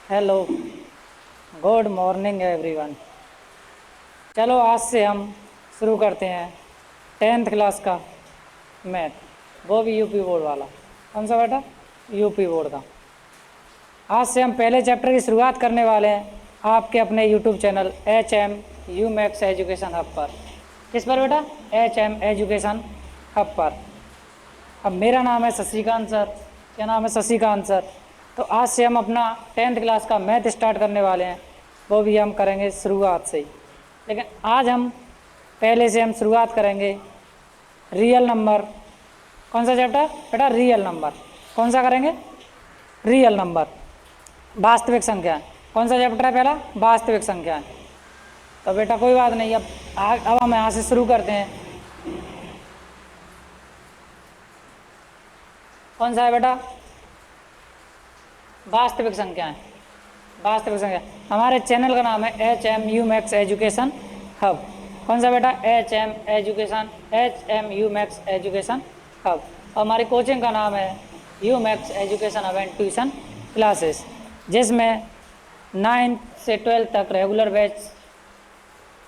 Hello, good morning everyone. चलो आज से हम शुरू करते हैं 10th क्लास का मैथ, वो भी यूपी बोर्ड वाला। कौन सा बेटा? यूपी बोर्ड का। आज से हम पहले चैप्टर की शुरुआत करने वाले हैं आपके अपने YouTube channel HM UMax education hub पर। किस पर बेटा? HM एजुकेशन हब पर। अब मेरा नाम है शशिकांत सर। क्या नाम है? शशिकांत सर। तो आज से हम अपना 10th क्लास का मैथ स्टार्ट करने वाले हैं, वो भी हम करेंगे शुरुआत से ही। लेकिन आज हम पहले से हम शुरुआत करेंगे रियल नंबर। कौन सा चैप्टर बेटा? Real number. कौन सा करेंगे? रियल नंबर, वास्तविक संख्या। कौन सा चैप्टर है पहला? वास्तविक संख्या। तो बेटा कोई बात नहीं, अब हम यहाँ से शुरू करते हैं। कौन सा है बेटा? वास्तविक संख्याएं। वास्तविक संख्या। हमारे चैनल का नाम है HMUMax एजुकेशन हब। कौन सा बेटा? HMUMax education hub. और हमारी कोचिंग का नाम है UMax education hub and tuition classes, जिसमें 9th से 12th तक रेगुलर बैच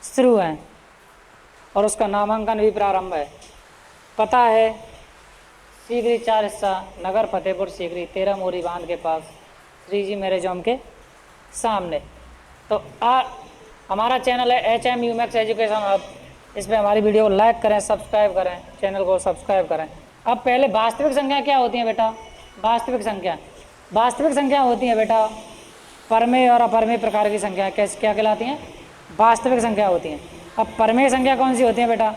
शुरू हैं और उसका नामांकन भी प्रारंभ है। पता है सीकरी 4 हिस्सा, नगर फतेहपुर सीकरी, 13 मोरी बांध के पास, 3G मैरिज होम के सामने। तो हमारा चैनल है HMUMax एजुकेशन हब। इस पर हमारी वीडियो को लाइक करें, सब्सक्राइब करें, चैनल को सब्सक्राइब करें। अब पहले वास्तविक संख्या क्या होती है बेटा? वास्तविक संख्या होती है बेटा परमेय और अपरमेय प्रकार की संख्या। कैसे क्या कहलाती हैं? वास्तविक संख्या होती हैं। अब परमेय संख्या कौन सी होती है बेटा?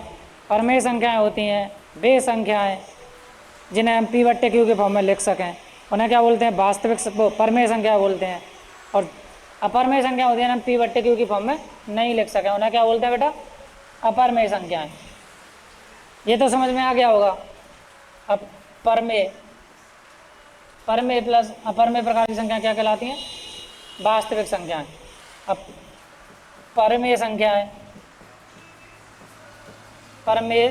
परमेय संख्याएँ होती हैं वे संख्याएँ जिन्हें हम P बट्टे Q के फॉर्म में लिख सकें, उन्हें क्या बोलते हैं? वास्तविक परमेय संख्या बोलते हैं। और अपरमेय संख्या होती है ना, हम P बट्टे Q की फॉर्म में नहीं लिख सकें, उन्हें क्या बोलते हैं बेटा? अपरमेय संख्याएं। ये तो समझ में आ गया होगा। अब परमेय प्लस अपरमेय प्रकार की संख्या क्या कहलाती हैं? वास्तविक संख्याएं। अब परमेय संख्याएं, परमेय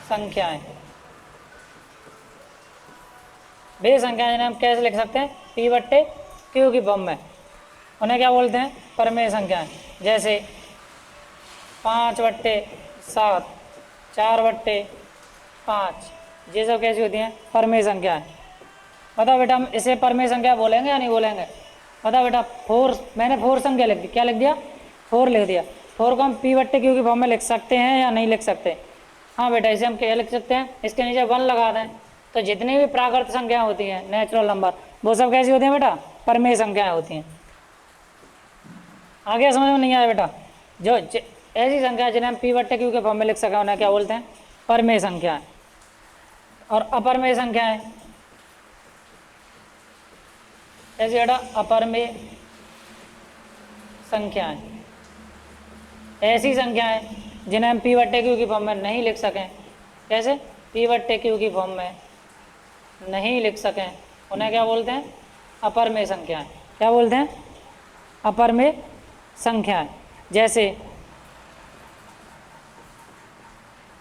संख्याएं वे संख्याएं जिन्हें हम कैसे लिख सकते हैं? P बट्टे Q की फॉर्म में, उन्हें क्या बोलते हैं? परमेय संख्याएं। जैसे 5/7, 4/5, ये सब कैसी होती हैं? परमेय संख्याएं। बताओ बेटा, हम इसे परमेय संख्या बोलेंगे या नहीं बोलेंगे? बताओ बेटा। 4, मैंने 4 संख्या लिख दी। क्या लिख दिया? 4 लिख दिया। 4 को हम P बट्टे Q की फॉर्म में लिख सकते हैं या नहीं लिख सकते? हाँ बेटा, इसे हम क्या लिख सकते हैं? इसके नीचे 1 लगा दें तो जितनी भी प्राकृत संख्या होती हैं, नेचुरल नंबर, वो सब कैसी होती हैं बेटा? परमेय संख्याएं होती हैं। आगे समझ में नहीं आया बेटा? जो ऐसी संख्या जिन्हें हम P बट्टे Q के फॉर्म में लिख सकें, उन्हें क्या बोलते हैं? परमेय संख्याएं। और अपरमेय संख्याएं ऐसी बेटा, अपरमेय संख्याएं ऐसी संख्याएं जिन्हें हम P बट्टे Q की फॉर्म में नहीं लिख सकें। कैसे? P बट्टे Q की फॉर्म में नहीं लिख सकें, उन्हें क्या बोलते हैं? अपरमेय संख्याएं। क्या बोलते हैं? अपरमेय संख्याएं।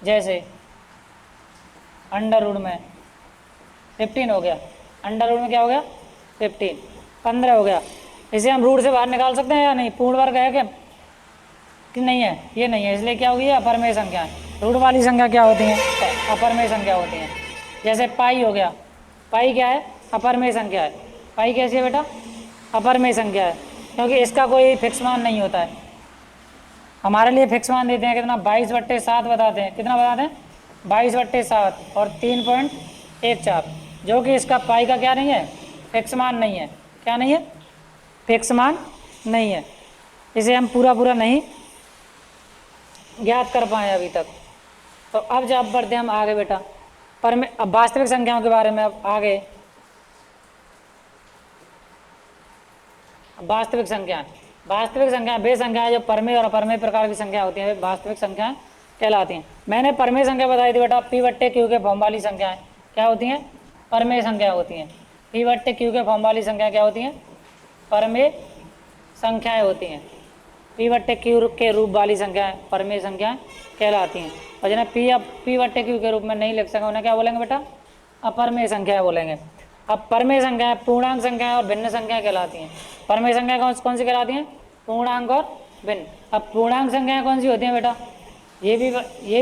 जैसे अंडर रूट में 15 हो गया। अंडर रूट में क्या हो गया? 15। 15 हो गया। इसे हम रूट से बाहर निकाल सकते हैं या नहीं? पूर्ण वर्ग है क्या कि नहीं है? ये नहीं है, इसलिए क्या होगी? अपरमेय संख्याएं। रूट वाली संख्या क्या होती हैं? अपरमेय संख्या होती हैं। जैसे पाई हो गया। पाई क्या है? अपरमेय संख्या है। पाई कैसी है बेटा? अपरमेय संख्या है, क्योंकि इसका कोई फिक्स मान नहीं होता है। हमारे लिए फिक्स मान देते हैं कितना? 22/7 बताते हैं। कितना बताते हैं? 22/7 और 3.14, जो कि इसका पाई का क्या नहीं है? फिक्स मान नहीं है। क्या नहीं है? फिक्स मान नहीं है। इसे हम पूरा नहीं ज्ञात कर पाए अभी तक। तो अब जब बढ़ते हैं हम आगे बेटा, अब वास्तविक संख्याओं के बारे में। अब आगे वास्तविक संख्या वे संख्याएं जो परमेय और अपरमेय प्रकार की संख्या होती हैं, वे वास्तविक संख्याएं कहलाती हैं। मैंने परमेय संख्या बताई थी बेटा, P बट्टे Q के फॉर्म वाली संख्याएं क्या होती हैं? परमेय संख्या होती हैं। P बट्टे Q के फॉर्म वाली संख्या क्या होती हैं? परमेय संख्याएं होती हैं। P बट्टे Q के रूप वाली संख्याएं परमेय संख्याएं कहलाती हैं। और जिन्हें P बट्टे Q के रूप में नहीं लिख सके, उन्हें क्या बोलेंगे बेटा? अपरमेय संख्याएं बोलेंगे। अब परमेय संख्याएं पूर्णांक संख्याएं और भिन्न संख्याएं कहलाती हैं। परमेय संख्या कौन सी कहलाती हैं? पूर्णांक और भिन्न। अब पूर्णांक संख्याएं कौन सी होती हैं बेटा? ये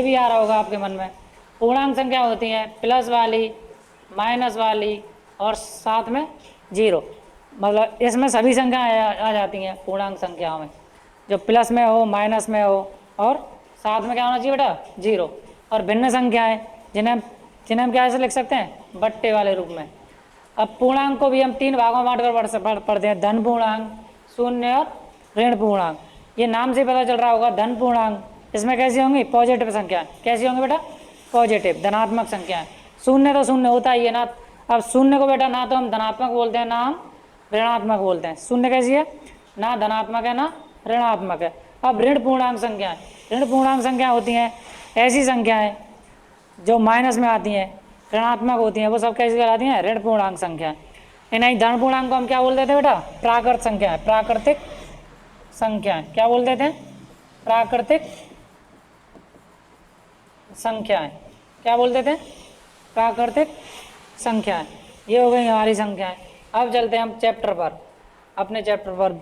भी आ रहा होगा आपके मन में। पूर्णांक संख्या होती हैं प्लस वाली, माइनस वाली और साथ में जीरो। मतलब इसमें सभी संख्याएं आ जाती हैं पूर्णांक संख्याओं में, जो प्लस में हो, माइनस में हो और साथ में क्या होना चाहिए बेटा? जीरो। और भिन्न संख्याएं जिन्हें हम क्या ऐसे लिख सकते हैं? बट्टे वाले रूप में। अब पूर्णांक को भी हम 3 भागों में बांटकर पढ़ते हैं, धन पूर्णांक, शून्य और ऋण पूर्णांक। ये नाम से पता चल रहा होगा धन पूर्णांक, इसमें कैसी होंगी? पॉजिटिव संख्या। कैसी होंगी बेटा? पॉजिटिव, धनात्मक संख्याएं। शून्य तो शून्य होता ही है ना। अब शून्य को बेटा ना तो हम धनात्मक बोलते हैं ना हम ऋणात्मक बोलते हैं। शून्य कैसी है? ना धनात्मक है ना ऋणात्मक है। अब ऋण पूर्णांक संख्याएं, ऋण पूर्णांक संख्या होती हैं ऐसी संख्याएं जो माइनस में आती हैं, ऋणात्मक होती हैं, वो सब कैसी कहलाती हैं? ऋण पूर्णांक संख्याएं। इन्हीं धन पूर्णांक को हम क्या बोल देते हैं बेटा? प्राकृत संख्याएं, प्राकृतिक संख्याएं। क्या बोल देते हैं? प्राकृतिक संख्याएं। क्या बोल देते हैं? प्राकृतिक संख्याएं। ये हो गई हमारी संख्याएं। अब चलते हैं हम चैप्टर पर, अपने चैप्टर पर।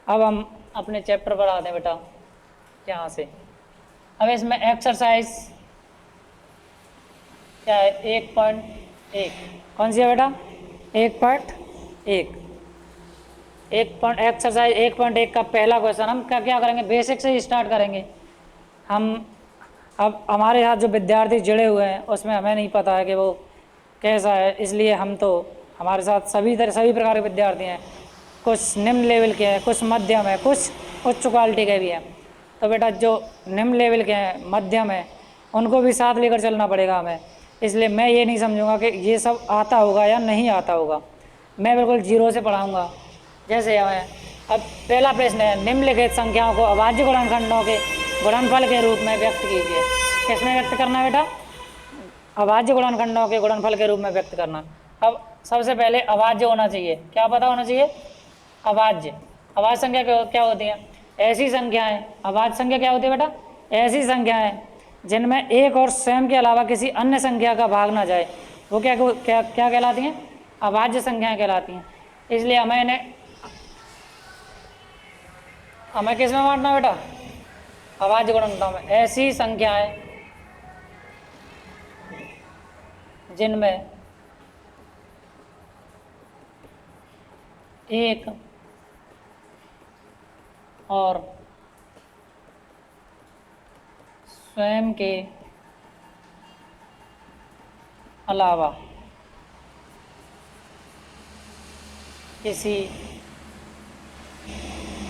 अब हम अपने चैप्टर पर आते हैं बेटा यहाँ से। अब इसमें एक्सरसाइज क्या है? 1.1 कौन सी है बेटा? 1.1 एक्सरसाइज 1.1 का पहला क्वेश्चन हम क्या करेंगे? बेसिक से ही स्टार्ट करेंगे हम। अब हमारे साथ जो विद्यार्थी जुड़े हुए हैं उसमें हमें नहीं पता है कि वो कैसा है, इसलिए हम तो हमारे साथ सभी प्रकार के विद्यार्थी हैं। कुछ निम्न लेवल के हैं, कुछ मध्यम है, कुछ उच्च क्वालिटी के भी हैं। तो बेटा जो निम्न लेवल के हैं, मध्यम है, उनको भी साथ लेकर चलना पड़ेगा हमें। इसलिए मैं ये नहीं समझूंगा कि ये सब आता होगा या नहीं आता होगा। मैं बिल्कुल जीरो से पढ़ाऊँगा। जैसे हमें अब पहला प्रश्न है, निम्नलिखित संख्याओं को अभाज्य गुणनखंडों के गुणनफल के रूप में व्यक्त कीजिए। किसमें व्यक्त करना है बेटा? अभाज्य गुणनखंडों के गुणनफल के रूप में व्यक्त करना। अब सबसे पहले अभाज्य होना चाहिए। क्या पता होना चाहिए? अभाज्य। अभाज्य संख्या क्या होती है? ऐसी संख्याएं। अभाज्य संख्या क्या होती है बेटा? ऐसी संख्याएं जिनमें एक और स्वयं के अलावा किसी अन्य संख्या का भाग ना जाए, वो क्या कहलाती हैं? अभाज्य संख्याएं कहलाती हैं। इसलिए हमें किस में बांटना बेटा? अभाज्य गुणनखंडों में। ऐसी संख्याएं जिनमें एक और स्वयं के अलावा किसी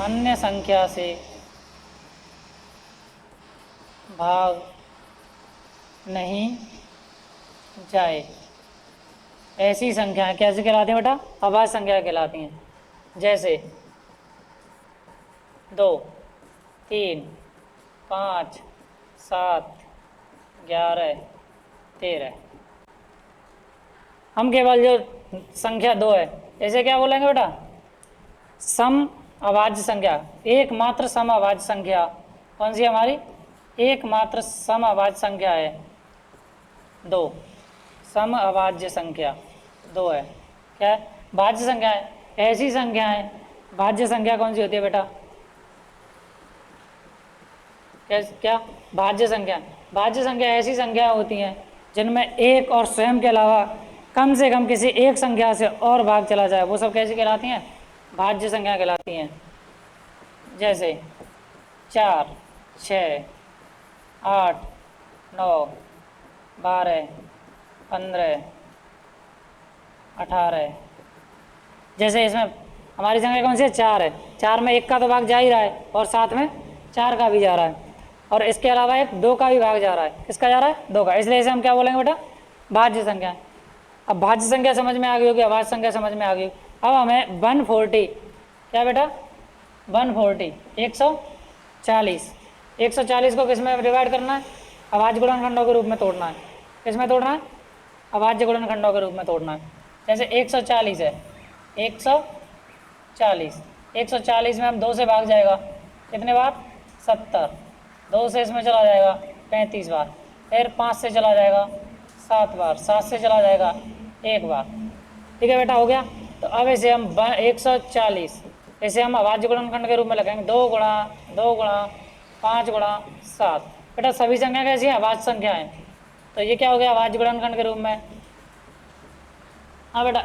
अन्य संख्या से भाग नहीं जाए, ऐसी संख्याएं कैसे कहलाती हैं बेटा? अभाज्य संख्या कहलाती हैं। जैसे 2, 3, 5, 7, 11, 13। हम केवल जो संख्या 2 है इसे क्या बोलेंगे बेटा? सम अभाज्य संख्या। एकमात्र सम अभाज्य संख्या कौन सी हमारी? एकमात्र सम अभाज्य संख्या है 2। सम अभाज्य संख्या 2 है। क्या है? भाज्य संख्या है। ऐसी संख्याएं, भाज्य संख्या कौन सी होती है बेटा? क्या? भाज्य संख्या। भाज्य संख्या ऐसी संख्या होती हैं जिनमें एक और स्वयं के अलावा कम से कम किसी एक संख्या से और भाग चला जाए, वो सब कैसी कहलाती हैं? भाज्य संख्या कहलाती हैं। जैसे 4, 6, 8, 9, 12, 15, 18। जैसे इसमें हमारी संख्या कौन सी है? 4 है। 4 में 1 का तो भाग जा ही रहा है और साथ में 4 का भी जा रहा है, और इसके अलावा एक 2 का भी भाग जा रहा है। किसका जा रहा है? 2 का। इसलिए इसे हम क्या बोलेंगे बेटा? भाज्य संख्या। अब भाज्य संख्या समझ में आ गई होगी, अभाज्य संख्या समझ में आ गई। अब हमें 140, क्या बेटा? 140 140 140 को किस में डिवाइड करना है? अभाज्य गुणनखंडों के रूप में तोड़ना है। किस में तोड़ना है? अभाज्य गुणनखंडों के रूप में तोड़ना है। जैसे 140 है, 140 में हम 2 से भाग जाएगा, कितने बार? 70। 2 से इसमें चला जाएगा 35 बार, फिर 5 से चला जाएगा 7 बार, 7 से चला जाएगा एक बार। ठीक है बेटा, हो गया। तो अब इसे हम 140, इसे हम अभाज्य गुणनखंड के रूप में लगाएंगे। 2 गुणा 2 गुणा 5 गुणा 7। बेटा सभी संख्या कैसी है? अभाज्य संख्या है, तो ये क्या हो गया? अभाज्य गुणनखंड के रूप में। हाँ बेटा,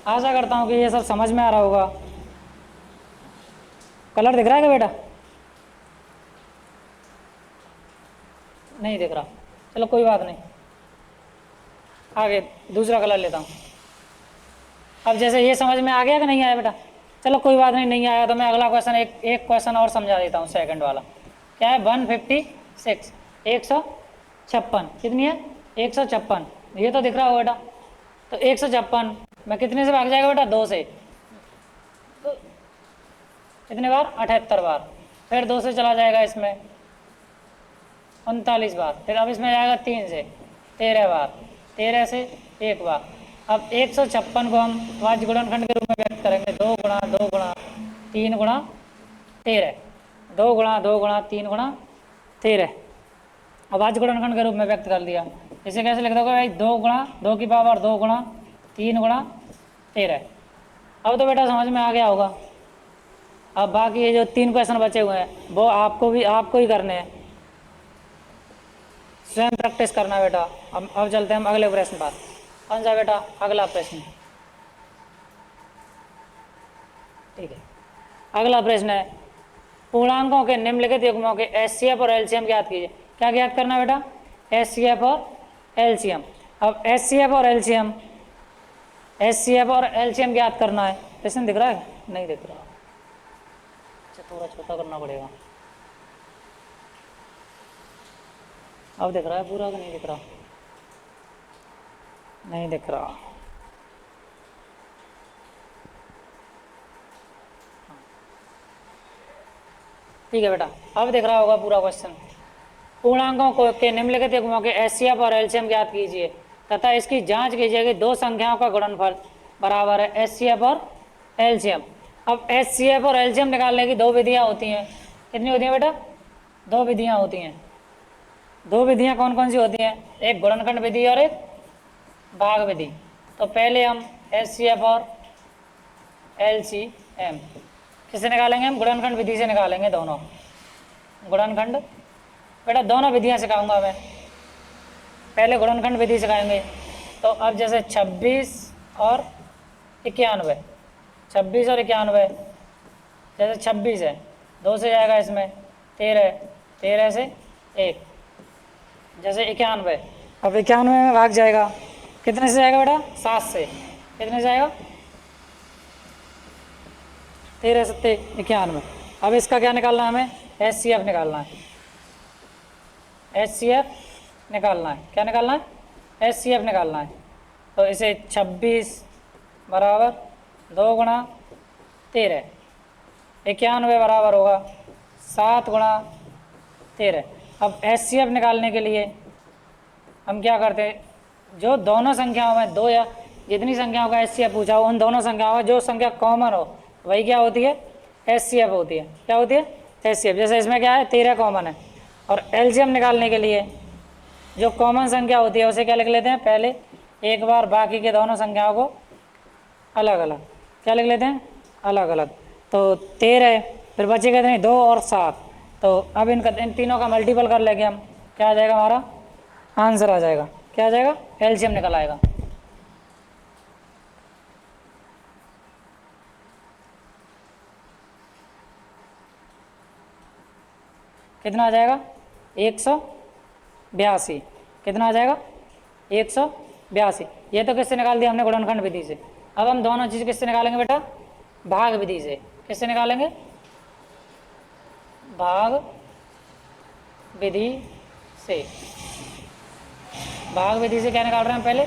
आशा करता हूँ कि ये सब समझ में आ रहा होगा। कलर दिख रहा है क्या बेटा? नहीं दिख रहा, चलो कोई बात नहीं, आगे दूसरा कलर लेता हूँ। अब जैसे ये समझ में आ गया कि नहीं आया बेटा? चलो कोई बात नहीं, नहीं आया तो मैं अगला क्वेश्चन एक क्वेश्चन और समझा देता हूँ, सेकंड वाला। क्या है? 156, 156 कितनी है? 156, ये तो दिख रहा होगा बेटा। तो 156 में कितने से भाग जाएगा बेटा? 2 से। तो कितने बार? 78 बार। फिर 2 से चला जाएगा इसमें 39 बार। फिर अब इसमें जाएगा 3 से 13 बार, 13 से 1 बार। अब 156 को हम अभाज्य गुणनखंड के रूप में व्यक्त करेंगे। 2 गुणा 2 गुणा 3 गुणा 13, 2 गुणा 2 गुणा 3 गुणा 13, अभाज्य गुणनखंड के रूप में व्यक्त कर दिया। इसे कैसे लिख दोगे भाई? 2 गुणा 2 की पावर 2 गुणा 3 गुणा 13। अब तो बेटा समझ में आ गया होगा। अब बाकी ये जो 3 क्वेश्चन बचे हुए हैं वो आपको ही करने हैं, स्वयं प्रैक्टिस करना बेटा। अब चलते हैं हम अगले प्रश्न पर। कौन सा बेटा? अगला प्रश्न। ठीक है, अगला प्रश्न है, पूर्णांकों के निम्नलिखित युग्मों के एचसीएफ और एलसीएम ज्ञात कीजिए। क्या ज्ञात करना बेटा? एचसीएफ और एलसीएम। अब एचसीएफ और एलसीएम ज्ञात करना है। प्रश्न दिख रहा है? नहीं दिख रहा, अच्छा थोड़ा छोटा करना पड़ेगा। अब दिख रहा है पूरा कि नहीं दिख रहा? नहीं दिख रहा। ठीक है बेटा, अब दिख रहा होगा पूरा क्वेश्चन। पूर्णांकों को के निम्नलिखित युग्मों के एचसीएफ और एलसीएम ज्ञात कीजिए तथा इसकी जांच कीजिए कि दो संख्याओं का गुणनफल बराबर है एचसीएफ और एलसीएम। अब एचसीएफ और एलसीएम निकालने की दो विधियां होती हैं। कितनी होती हैं बेटा? दो विधियां होती हैं। दो विधियां कौन कौन सी होती हैं? एक गुणनखंड विधि और एक भाग विधि। तो पहले हम एचसीएफ और एलसीएम किससे निकालेंगे? हम गुणनखंड विधि से निकालेंगे दोनों। गुणनखंड बेटा दोनों विधियां सिखाऊंगा मैं, पहले गुणनखंड विधि सिखाएंगे। तो अब जैसे 26 और 91, 26 और 91, जैसे 26 है 2 से जाएगा इसमें 13, 13 से 1। जैसे 91, अब 91 में भाग जाएगा, कितने से जाएगा बेटा? 7 से। कितने से जाएगा? 13 7 91। अब इसका क्या निकालना है हमें? एचसीएफ निकालना है। एचसीएफ निकालना है। क्या निकालना है? एचसीएफ निकालना है। तो इसे 26 बराबर 2 गुणा 13, 91 बराबर होगा 7 गुणा 13। अब एचसीएफ निकालने के लिए हम क्या करते हैं? जो दोनों संख्याओं में दो या जितनी संख्याओं का एचसीएफ पूछा हो उन दोनों संख्याओं में जो संख्या कॉमन हो वही क्या होती है? एचसीएफ होती है। क्या होती है? एचसीएफ। जैसे इसमें क्या है? 13 कॉमन है। और एलसीएम निकालने के लिए जो कॉमन संख्या होती है उसे क्या लिख लेते हैं? पहले एक बार बाकी के दोनों संख्याओं को अलग अलग क्या लिख लेते हैं? अलग अलग। तो 13, फिर बचेगा नहीं 2 और 7। तो अब इन तीनों का मल्टीपल कर लेंगे हम। क्या आ जाएगा? हमारा आंसर आ जाएगा। क्या आ जाएगा? एलसीएम निकल आएगा। कितना आ जाएगा? 182। कितना आ जाएगा? 182। ये तो किससे निकाल दिया हमने? गुणनखंड विधि से। अब हम दोनों चीज़ किससे निकालेंगे बेटा? भाग विधि से। किससे निकालेंगे? भाग विधि से। भाग विधि से क्या निकाल रहे हैं? पहले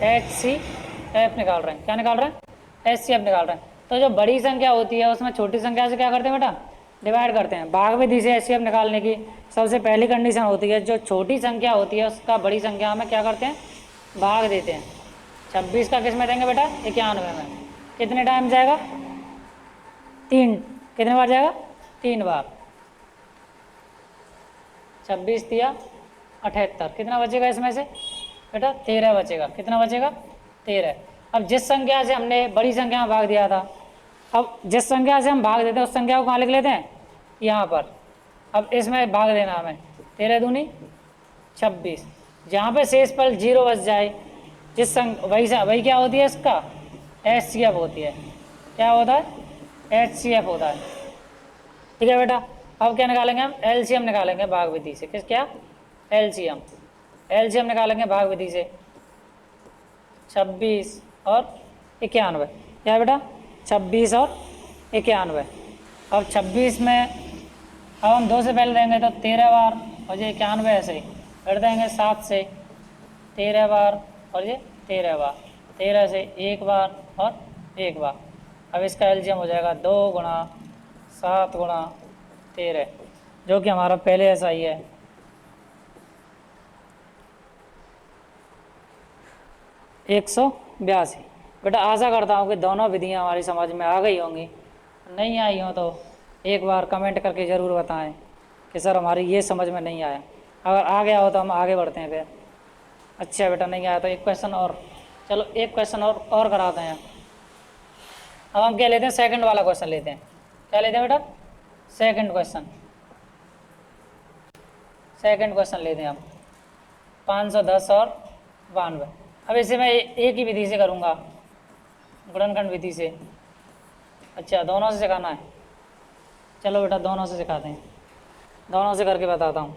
एचसीएफ निकाल रहे हैं। क्या निकाल रहे हैं? एचसीएफ निकाल रहे हैं। तो जो बड़ी संख्या होती है उसमें छोटी संख्या से क्या करते हैं बेटा? डिवाइड करते हैं। भाग विधि से एचसीएफ निकालने की सबसे पहली कंडीशन होती है जो छोटी संख्या होती है उसका बड़ी संख्या में क्या करते हैं? भाग देते हैं। 26 का किस में देंगे बेटा? 91 में। कितने टाइम जाएगा? 3। कितने बार जाएगा? 3 बार। 26 दिया 78। कितना बचेगा इसमें से बेटा? 13 बचेगा। कितना बचेगा? 13। अब जिस संख्या से हमने बड़ी संख्या में भाग दिया था, अब जिस संख्या से हम भाग देते हैं उस संख्या को कहाँ लिख लेते हैं, यहाँ पर। अब इसमें भाग देना हमें, 13 दूनी 26, जहाँ पे शेष पल 0 बच जाए, जिस वही क्या होती है, इसका HCF होती है। क्या होता है, HCF होता है। ठीक है बेटा, अब क्या निकालेंगे हम, LCM निकालेंगे भाग विधि से। किस क्या, LCM निकालेंगे भाग विधि से। 26 और 91, क्या बेटा, 26 और 91। अब 26 में अब हम 2 से पहले देंगे तो 13 बार, और ये 91 ऐसे ही फिर देंगे 7 से 13 बार, और ये 13 बार, 13 से 1 बार और 1 बार। अब इसका एलसीएम हो जाएगा 2 गुणा 7 गुणा 13, जो कि हमारा पहले ऐसा ही है। एक 182। बेटा आशा करता हूँ कि दोनों विधियाँ हमारी समझ में आ गई होंगी। नहीं आई हो तो एक बार कमेंट करके ज़रूर बताएं कि सर हमारी ये समझ में नहीं आया। अगर आ गया हो तो हम आगे बढ़ते हैं फिर। अच्छा बेटा नहीं आया तो एक क्वेश्चन और, चलो एक क्वेश्चन और कराते हैं। अब हम क्या लेते हैं, सेकंड वाला क्वेश्चन लेते हैं। क्या लेते हैं बेटा, सेकंड क्वेश्चन लेते हैं हम। 510 और 92। अब इसे मैं एक ही विधि से करूँगा, गुणनखंड विधि से। अच्छा दोनों से सिखाना है, चलो बेटा दोनों से सिखाते हैं, दोनों से करके बताता हूँ।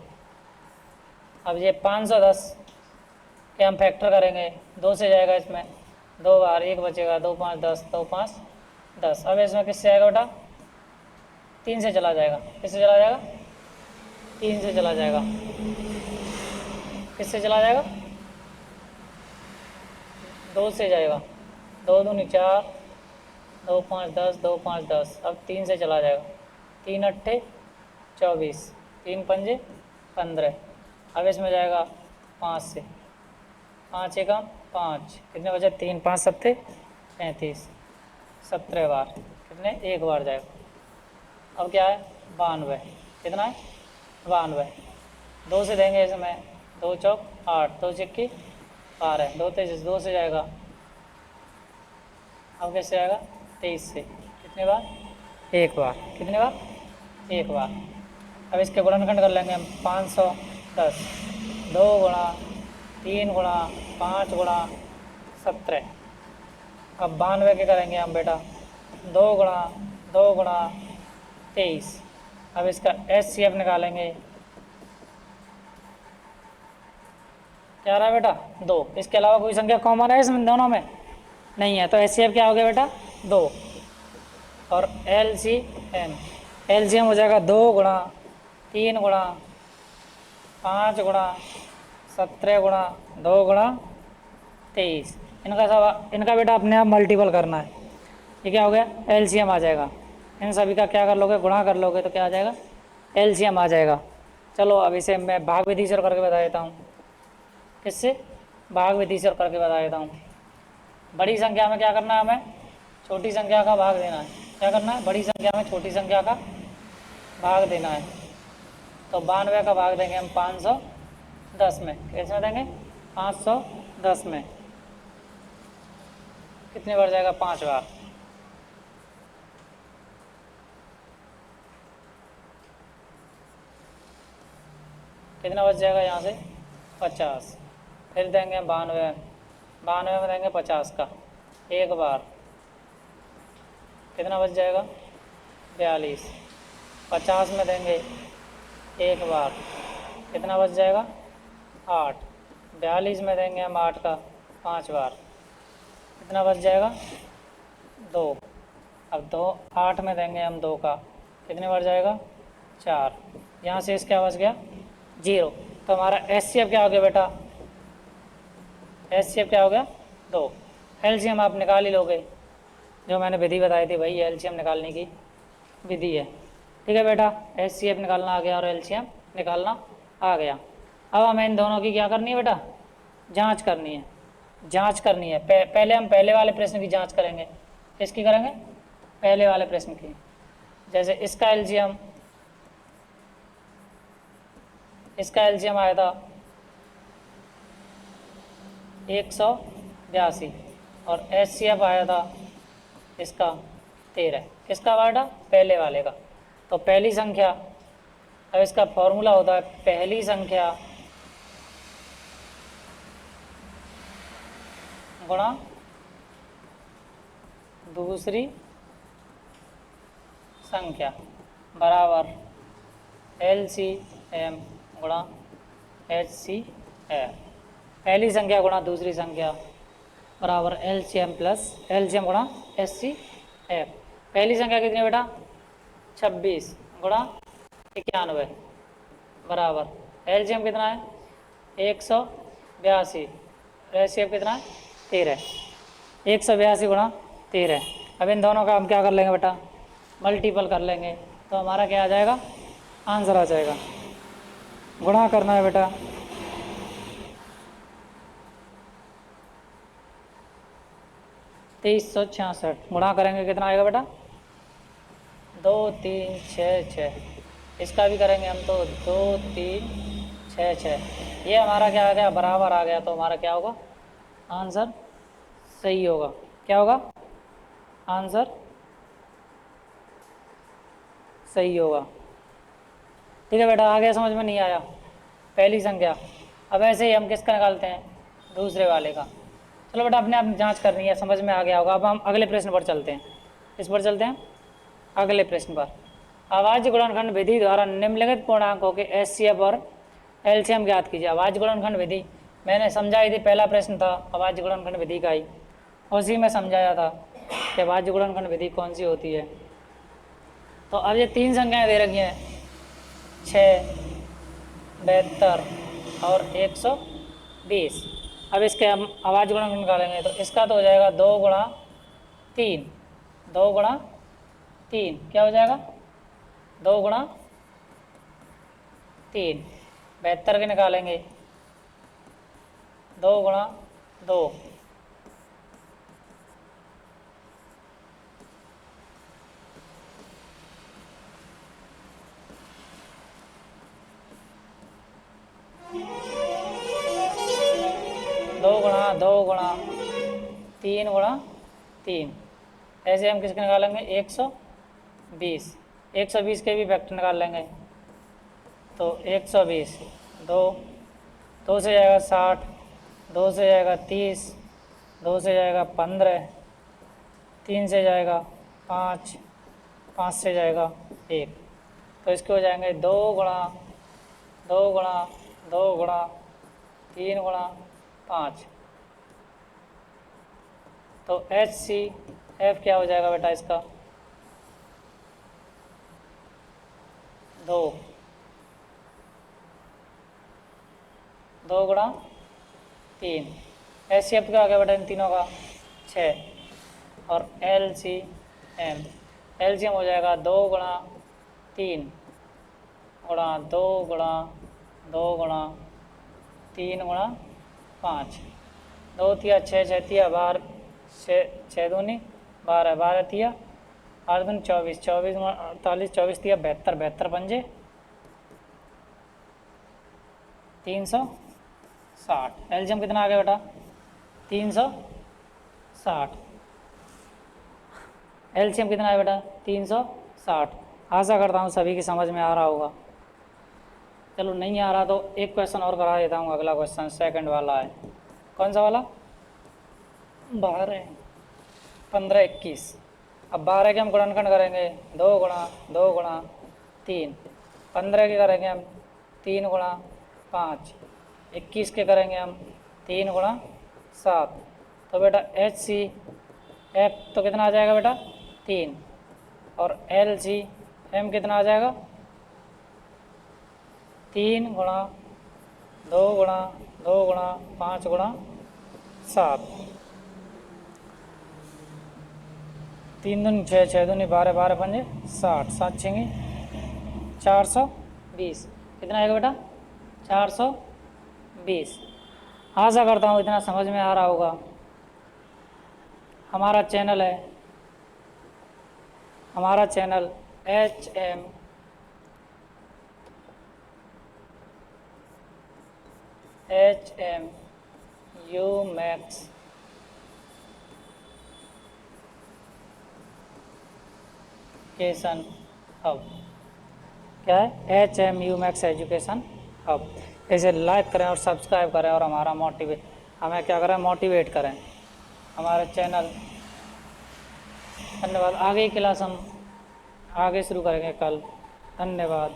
अब ये 510 के हम फैक्टर करेंगे, 2 से जाएगा इसमें 2 बार, 1 बचेगा, 2 5 10, 2 5 10। अब इसमें किससे आएगा बेटा, 3 से चला जाएगा। किससे चला जाएगा, 3 से चला जाएगा। किससे चला जाएगा, 2 से जाएगा, 2 दूनी 4, 2 5 10, 2 5 10। अब 3 से चला जाएगा, 3 अट्ठे 24, 3 पंजे 15। अब इसमें जाएगा 5 से, 5 एकम 5, कितने बचे, 3 5 सत्ते 35, 17 बार, कितने, 1 बार जाएगा। अब क्या है, 92, कितना है 92। 2 से देंगे इसमें, 2 चौक 8, 2 चिक्की 12, 2 23, 2 से जाएगा। अब कैसे आएगा, 23 से, कितने बार, 1 बार, कितने बार, 1 बार। अब इसके गुणनखंड कर लेंगे हम, 510, 2 गुणा 3 गुणा 5 गुणा 17। अब 92 के करेंगे हम बेटा, 2 गुणा 2 गुणा 23। अब इसका HCF निकालेंगे, क्या रहा है बेटा, 2। इसके अलावा कोई संख्या कॉमन है इसमें दोनों में, नहीं है, तो HCF क्या हो गया बेटा, 2। और LCM हो जाएगा 2 गुणा 3 गुणा 5 गुणा 17 गुणा 2 गुणा 23। इनका बेटा अपने आप मल्टीपल करना है। ये क्या हो गया, LCM आ जाएगा। इन सभी का क्या कर लोगे, गुणा कर लोगे तो क्या आ जाएगा, LCM आ जाएगा। चलो अब इसे मैं भाग विधि से करके बता देता हूँ। किससे, भाग विधि से करके बता देता हूँ। बड़ी संख्या में क्या करना है, हमें छोटी संख्या का भाग देना है। क्या करना है, बड़ी संख्या में छोटी संख्या का भाग देना है। तो 92 का भाग देंगे हम 510 में। कैसे देंगे, 510 में, कितने बार जाएगा, 5 बार। कितना बच जाएगा यहाँ से, 50। फिर देंगे 92 में देंगे 50 का 1 बार, कितना बच जाएगा, 42। 50 में देंगे 1 बार, कितना बच जाएगा, 8। 42 में देंगे हम 8 का 5 बार, कितना बच जाएगा, 2। अब 2 8 में देंगे हम 2 का, कितने बार जाएगा, 4। यहाँ से इस क्या बच गया, 0। तो हमारा HCF क्या हो गया बेटा, HCF क्या हो गया, 2। LCM आप निकाल ही लोगे, जो मैंने विधि बताई थी भाई, LCM निकालने की विधि है। ठीक है बेटा, HCF निकालना आ गया और LCM निकालना आ गया। अब हमें इन दोनों की क्या करनी है बेटा, जांच करनी है। पहले हम पहले वाले प्रश्न की जांच करेंगे। किसकी करेंगे, पहले वाले प्रश्न की। जैसे इसका एलसीएम आया था 182, और HCF आया था इसका 13। किसका वाटा? पहले वाले का। तो पहली संख्या, अब इसका फॉर्मूला होता है पहली संख्या गुणा दूसरी संख्या बराबर LCM गुणा HCF। पहली संख्या गुणा दूसरी संख्या बराबर LCM प्लस LCM गुणा HCF। पहली संख्या कितनी बेटा? 26 गुणा 91 बराबर LCM कितना है? 182। HCF कितना है? 13। 182 गुणा 13। अब इन दोनों का हम क्या कर लेंगे बेटा? मल्टीपल कर लेंगे, तो हमारा क्या आ जाएगा? आंसर आ जाएगा। गुणा करना है बेटा, 2366 गुणा करेंगे कितना आएगा बेटा? 2 3 6 6। इसका भी करेंगे हम, तो 2 3 6 6। ये हमारा क्या आ गया? बराबर आ गया। तो हमारा क्या होगा? आंसर सही होगा। क्या होगा? आंसर सही होगा। ठीक है बेटा, आगे समझ में नहीं आया पहली संख्या। अब ऐसे ही हम किसका निकालते हैं? दूसरे वाले का। चलो बेटा, अपने आप जांच करनी है, समझ में आ गया होगा। अब हम अगले प्रश्न पर चलते हैं। इस पर चलते हैं अगले प्रश्न पर। आवाज गुणनखंड विधि द्वारा निम्नलिखित पूर्णांकों के HCF और LCM ज्ञात कीजिए। आवाज गुणनखंड विधि मैंने समझाई थी, पहला प्रश्न था आवाज गुणनखंड विधि का ही, उसी में समझाया था कि आवाज गुणनखंड विधि कौन सी होती है। तो अब ये तीन संख्याएं दे रखी हैं, 6, 72 और 120। अब इसके हम आवाज गुणनखंड निकालेंगे, तो इसका तो हो जाएगा 2 गुणा 3। 2 गुणा 3 क्या हो जाएगा? 2 गुणा 3। 72 के निकालेंगे, 2 गुणा 2। 2 गुणा 2 गुणा 3 गुणा 3। ऐसे हम किसके निकालेंगे? 120। 120 के भी फैक्टर निकाल लेंगे, तो 120। 2 2 से जाएगा 60, 2 से जाएगा 30, 2 से जाएगा 15, 3 से जाएगा 5, 5 से जाएगा 1। तो इसके हो जाएंगे 2 गुणा 2 गुणा 2 गुणा 3 गुणा 5। तो HCF क्या हो जाएगा बेटा इसका? 2। 2 गुणा 3। HCF क्या आ गया बेटा इन तीनों का? 6। और LCM हो जाएगा 2 गुणा 3 गुणा 2 गुणा 2 गुणा 3 गुणा 5। 2 तिया 6, 6 तिया 12, 6 दूनी 12, 12 तिया 8 दूनी 24, 24 48, 24 तिया 72, 72 पंजे 360। LCM कितना आ गया बेटा? 360। LCM कितना है बेटा? 360। आशा करता हूँ सभी की समझ में आ रहा होगा। चलो नहीं आ रहा तो एक क्वेश्चन और करा देता हूँ। अगला क्वेश्चन सेकंड वाला है। कौन सा वाला? 12, 15, 21। अब 12 के हम गुणनखंड करेंगे, 2 गुणा 2 गुणा 3। 15 के करेंगे हम 3 गुणा 5। 21 के करेंगे हम 3 गुणा 7। तो बेटा HCF तो कितना आ जाएगा बेटा? 3। और LCM कितना आ जाएगा? 3 गुणा 2 गुणा 2 गुणा 5 गुणा 7। 3 दूनी 6, 6 दूनी 12, 12 पंजे 60, 7 छेंगे 420। कितना आएगा बेटा? 420। आशा करता हूँ इतना समझ में आ रहा होगा। हमारा चैनल है, हमारा channel HMU Max education hub. क्या है? HMU max education hub. इसे लाइक करें और सब्सक्राइब करें और हमें क्या करें? मोटिवेट करें हमारे चैनल। धन्यवाद। आगे की क्लास हम आगे शुरू करेंगे कल। धन्यवाद।